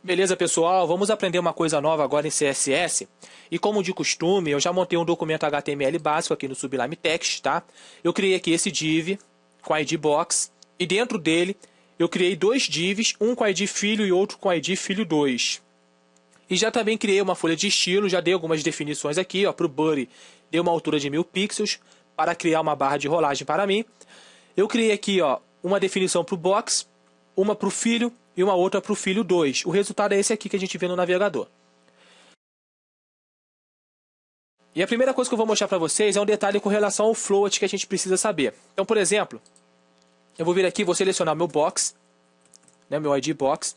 Beleza, pessoal? Vamos aprender uma coisa nova agora em CSS. E como de costume, eu já montei um documento HTML básico aqui no Sublime Text, tá? Eu criei aqui esse div com ID box e dentro dele eu criei dois divs, um com ID filho e outro com ID filho 2. E já também criei uma folha de estilo, já dei algumas definições aqui, ó, para o body dei uma altura de 1000 pixels para criar uma barra de rolagem para mim. Eu criei aqui, ó, uma definição para o box, uma para o filho e uma outra para o filho 2. O resultado é esse aqui que a gente vê no navegador. E a primeira coisa que eu vou mostrar para vocês é um detalhe com relação ao float que a gente precisa saber. Então, por exemplo, eu vou vir aqui, vou selecionar meu box, né, meu ID box,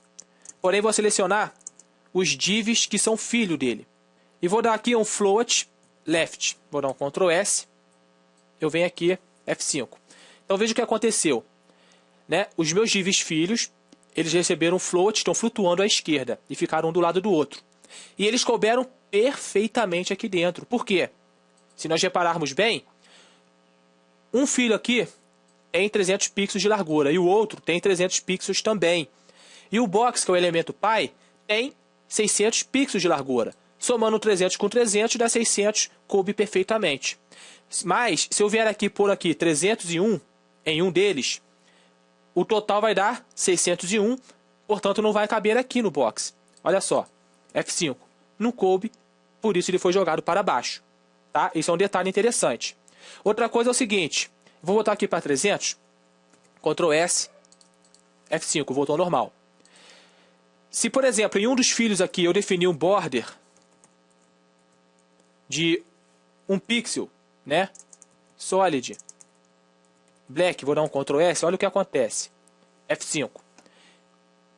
porém vou selecionar os divs que são filho dele. E vou dar aqui um float left, vou dar um Ctrl S, eu venho aqui F5. Então veja o que aconteceu, né? Os meus divs filhos, eles receberam float, estão flutuando à esquerda e ficaram um do lado do outro. E eles couberam perfeitamente aqui dentro. Por quê? Se nós repararmos bem, um filho aqui tem 300 pixels de largura e o outro tem 300 pixels também. E o box, que é o elemento pai, tem 600 pixels de largura. Somando 300 com 300 dá 600, coube perfeitamente. Mas, se eu vier aqui por aqui 301 em um deles, o total vai dar 601, portanto não vai caber aqui no box. Olha só, F5, não coube, por isso ele foi jogado para baixo. Tá? Isso é um detalhe interessante. Outra coisa é o seguinte, vou voltar aqui para 300, Ctrl S, F5, voltou ao normal. Se, por exemplo, em um dos filhos aqui eu definir um border de 1 pixel, né? Solid, black, vou dar um Ctrl S, olha o que acontece. F5.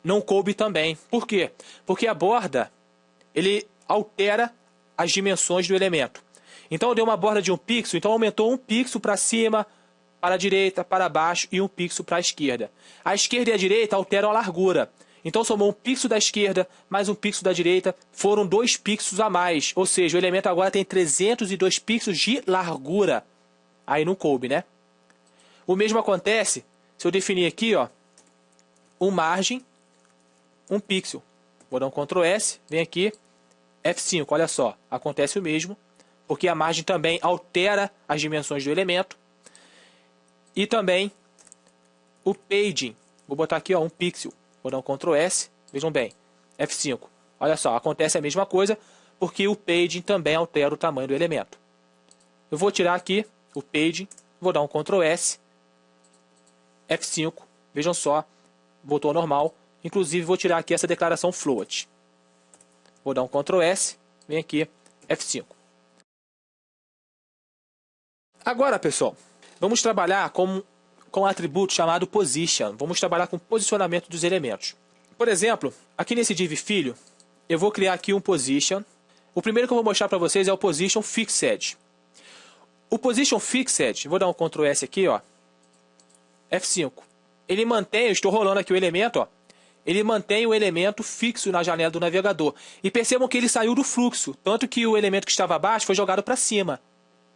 Não coube também. Por quê? Porque a borda, ele altera as dimensões do elemento. Então eu dei uma borda de 1 pixel, então aumentou 1 pixel para cima, para a direita, para baixo e 1 pixel para a esquerda. A esquerda e a direita alteram a largura. Então somou 1 pixel da esquerda mais 1 pixel da direita, foram 2 pixels a mais. Ou seja, o elemento agora tem 302 pixels de largura. Aí não coube, né? O mesmo acontece se eu definir aqui, ó, um margem, 1 pixel. Vou dar um Ctrl S, vem aqui, F5, olha só, acontece o mesmo, porque a margem também altera as dimensões do elemento. E também o paging, vou botar aqui, ó, 1 pixel. Vou dar um Ctrl S, vejam bem, F5. Olha só, acontece a mesma coisa, porque o paging também altera o tamanho do elemento. Eu vou tirar aqui o paging, vou dar um Ctrl S, F5, vejam só, voltou ao normal. Inclusive vou tirar aqui essa declaração float. Vou dar um Ctrl S, vem aqui, F5. Agora, pessoal, vamos trabalhar com um atributo chamado position. Vamos trabalhar com o posicionamento dos elementos. Por exemplo, aqui nesse div filho, eu vou criar aqui um position. O primeiro que eu vou mostrar para vocês é o position fixed. O position fixed, vou dar um Ctrl S aqui, ó, F5. Ele mantém, eu estou rolando aqui o elemento, ó, ele mantém o elemento fixo na janela do navegador. E percebam que ele saiu do fluxo, tanto que o elemento que estava abaixo foi jogado para cima.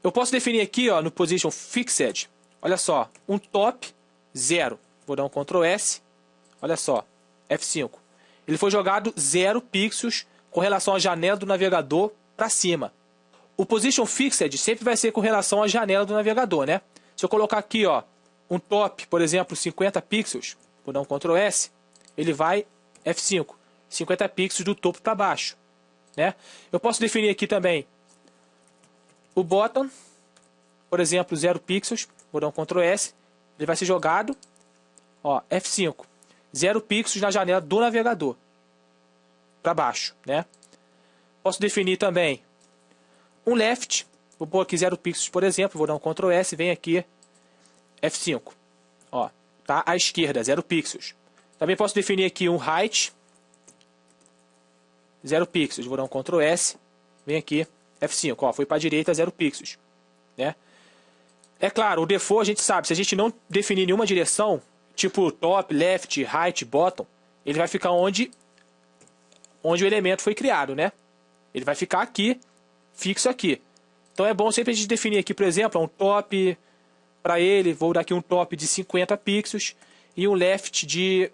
Eu posso definir aqui, ó, no position fixed, olha só, um top 0. Vou dar um Ctrl S, olha só, F5. Ele foi jogado 0 pixels com relação à janela do navegador para cima. O position fixed sempre vai ser com relação à janela do navegador, né? Se eu colocar aqui, ó, um top, por exemplo, 50 pixels, vou dar um Ctrl S, ele vai F5, 50 pixels do topo para baixo, né? Eu posso definir aqui também o bottom, por exemplo, 0 pixels, vou dar um Ctrl S, ele vai ser jogado, ó, F5, 0 pixels na janela do navegador, para baixo, né? Posso definir também um left, vou pôr aqui 0 pixels, por exemplo, vou dar um Ctrl S, vem aqui, F5, ó, tá à esquerda, 0 pixels. Também posso definir aqui um height, 0 pixels, vou dar um Ctrl S, vem aqui, F5, ó, foi para a direita, 0 pixels, né? É claro, o default a gente sabe, se a gente não definir nenhuma direção, tipo top, left, right, bottom, ele vai ficar onde o elemento foi criado, né? Ele vai ficar aqui, fixo aqui. Então é bom sempre a gente definir aqui, por exemplo, um top para ele, vou dar aqui um top de 50 pixels e um left de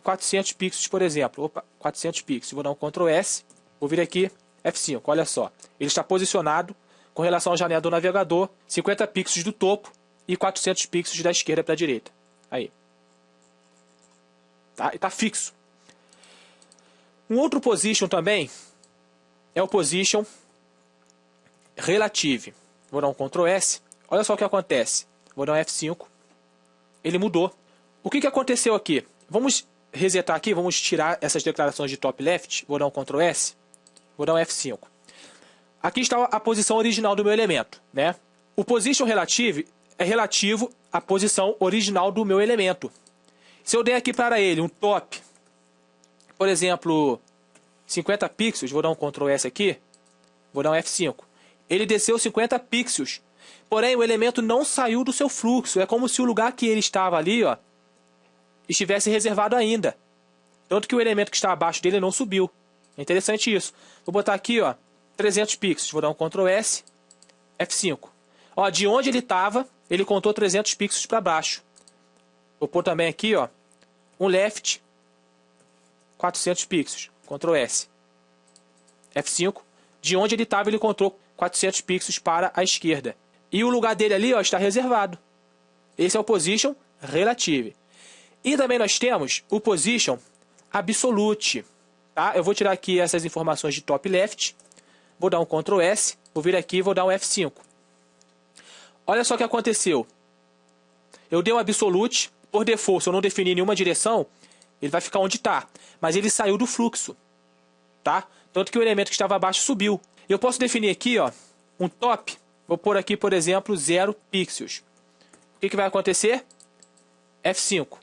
400 pixels, por exemplo. Opa, 400 pixels. Vou dar um Ctrl S. Vou vir aqui, F5. Olha só. Ele está posicionado com relação à janela do navegador, 50 pixels do topo e 400 pixels da esquerda para a direita. Aí. Tá? E está fixo. Um outro position também é o position relative. Vou dar um Ctrl S. Olha só o que acontece. Vou dar um F5. Ele mudou. O que aconteceu aqui? Vamos resetar aqui, vamos tirar essas declarações de top left. Vou dar um Ctrl S. Vou dar um F5. Aqui está a posição original do meu elemento, né? O position relative é relativo à posição original do meu elemento. Se eu der aqui para ele um top, por exemplo, 50 pixels, vou dar um Ctrl S aqui, vou dar um F5. Ele desceu 50 pixels, porém o elemento não saiu do seu fluxo. É como se o lugar que ele estava ali, ó, estivesse reservado ainda. Tanto que o elemento que está abaixo dele não subiu. É interessante isso. Vou botar aqui, ó, 300 pixels. Vou dar um Ctrl S, F5. Ó, de onde ele estava, ele contou 300 pixels para baixo. Vou pôr também aqui, ó, um left, 400 pixels. Ctrl S, F5. De onde ele estava, ele contou 400 pixels para a esquerda. E o lugar dele ali, ó, está reservado. Esse é o position relative. E também nós temos o position absolute. Tá? Eu vou tirar aqui essas informações de top left. Vou dar um Ctrl S. Vou vir aqui e vou dar um F5. Olha só o que aconteceu. Eu dei um absolute. Por default, se eu não definir nenhuma direção, ele vai ficar onde está. Mas ele saiu do fluxo. Tá? Tanto que o elemento que estava abaixo subiu. Eu posso definir aqui, ó, um top. Vou pôr aqui, por exemplo, 0 pixels. O que vai acontecer? F5.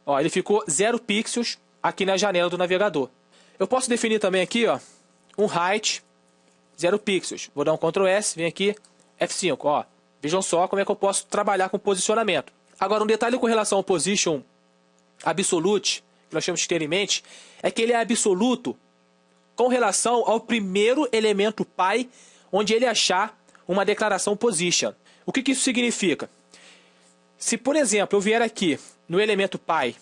Ó, ele ficou 0 pixels aqui na janela do navegador. Eu posso definir também aqui, ó, um height 0 pixels. Vou dar um Ctrl S, vem aqui, F5. Ó, vejam só como é que eu posso trabalhar com posicionamento. Agora, um detalhe com relação ao position absolute, que nós temos que ter em mente, é que ele é absoluto com relação ao primeiro elemento pi, onde ele achar uma declaração position. O que isso significa? Se, por exemplo, eu vier aqui no elemento pi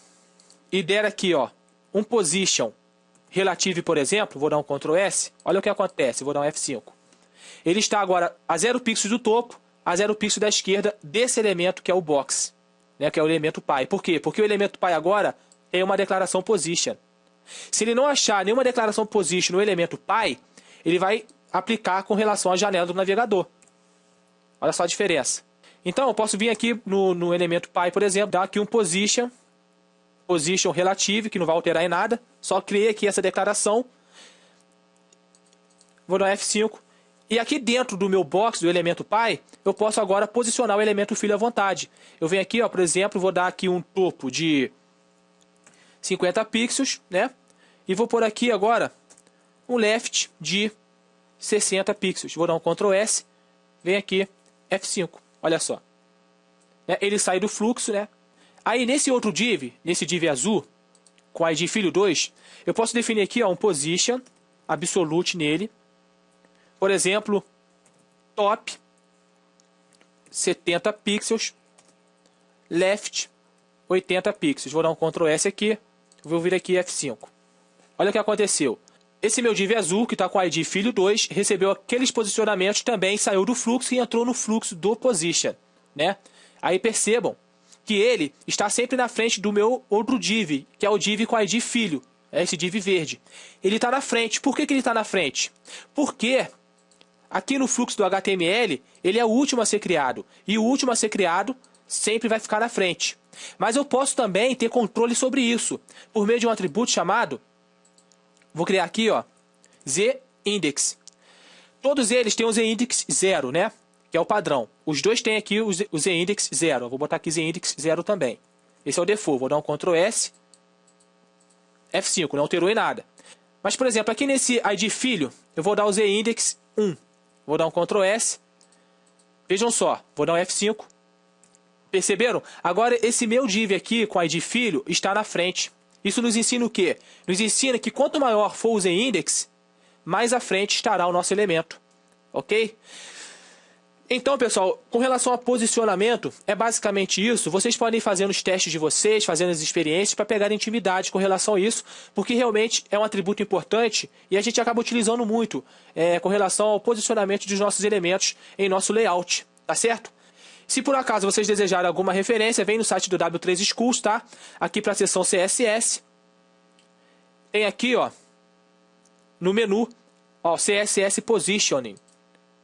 e der aqui, ó, um position relative, por exemplo, vou dar um Ctrl S, olha o que acontece, vou dar um F5. Ele está agora a 0 pixels do topo, a 0 pixels da esquerda desse elemento que é o box, né, que é o elemento pi. Por quê? Porque o elemento pi agora tem uma declaração position. Se ele não achar nenhuma declaração position no elemento pi, ele vai aplicar com relação à janela do navegador. Olha só a diferença. Então, eu posso vir aqui no elemento pi, por exemplo, dar aqui um position relative, que não vai alterar em nada. Só criei aqui essa declaração. Vou dar um F5. E aqui dentro do meu box, do elemento pi, eu posso agora posicionar o elemento filho à vontade. Eu venho aqui, ó, por exemplo, vou dar aqui um topo de 50 pixels, né? E vou pôr aqui agora um left de 60 pixels. Vou dar um Ctrl S, vem aqui, F5. Olha só. Ele sai do fluxo, né? Aí nesse outro div, nesse div azul, com id filho 2, eu posso definir aqui, ó, um position absolute nele. Por exemplo, top 70 pixels, left 80 pixels. Vou dar um Ctrl S aqui, vou vir aqui F5. Olha o que aconteceu. Esse meu div azul, que está com id filho 2, recebeu aqueles posicionamentos também, saiu do fluxo e entrou no fluxo do position, né? Aí percebam que ele está sempre na frente do meu outro div, que é o div com id filho, é esse div verde. Ele está na frente. Por que ele está na frente? Porque aqui no fluxo do HTML, ele é o último a ser criado. E o último a ser criado sempre vai ficar na frente. Mas eu posso também ter controle sobre isso, por meio de um atributo chamado, vou criar aqui, ó, ZIndex. Todos eles têm o ZIndex 0, né? Que é o padrão. Os dois têm aqui o ZIndex 0. Eu vou botar aqui ZIndex 0 também. Esse é o default. Vou dar um Ctrl S, F5, não alterou em nada. Mas, por exemplo, aqui nesse id filho, eu vou dar o ZIndex 1. Vou dar um Ctrl S. Vejam só, vou dar um F5. Perceberam? Agora, esse meu div aqui com id filho está na frente. Isso nos ensina o quê? Nos ensina que quanto maior for o ZIndex, mais à frente estará o nosso elemento. Ok? Então, pessoal, com relação a posicionamento, é basicamente isso. Vocês podem ir fazendo os testes de vocês, fazendo as experiências para pegar intimidade com relação a isso, porque realmente é um atributo importante e a gente acaba utilizando muito com relação ao posicionamento dos nossos elementos em nosso layout, tá certo? Se por acaso vocês desejarem alguma referência, vem no site do W3 Schools, tá? Aqui para a seção CSS. Tem aqui, ó, no menu, ó, CSS Positioning.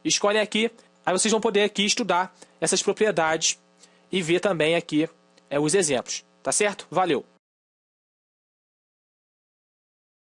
Escolhem aqui. Aí vocês vão poder aqui estudar essas propriedades e ver também aqui os exemplos. Tá certo? Valeu!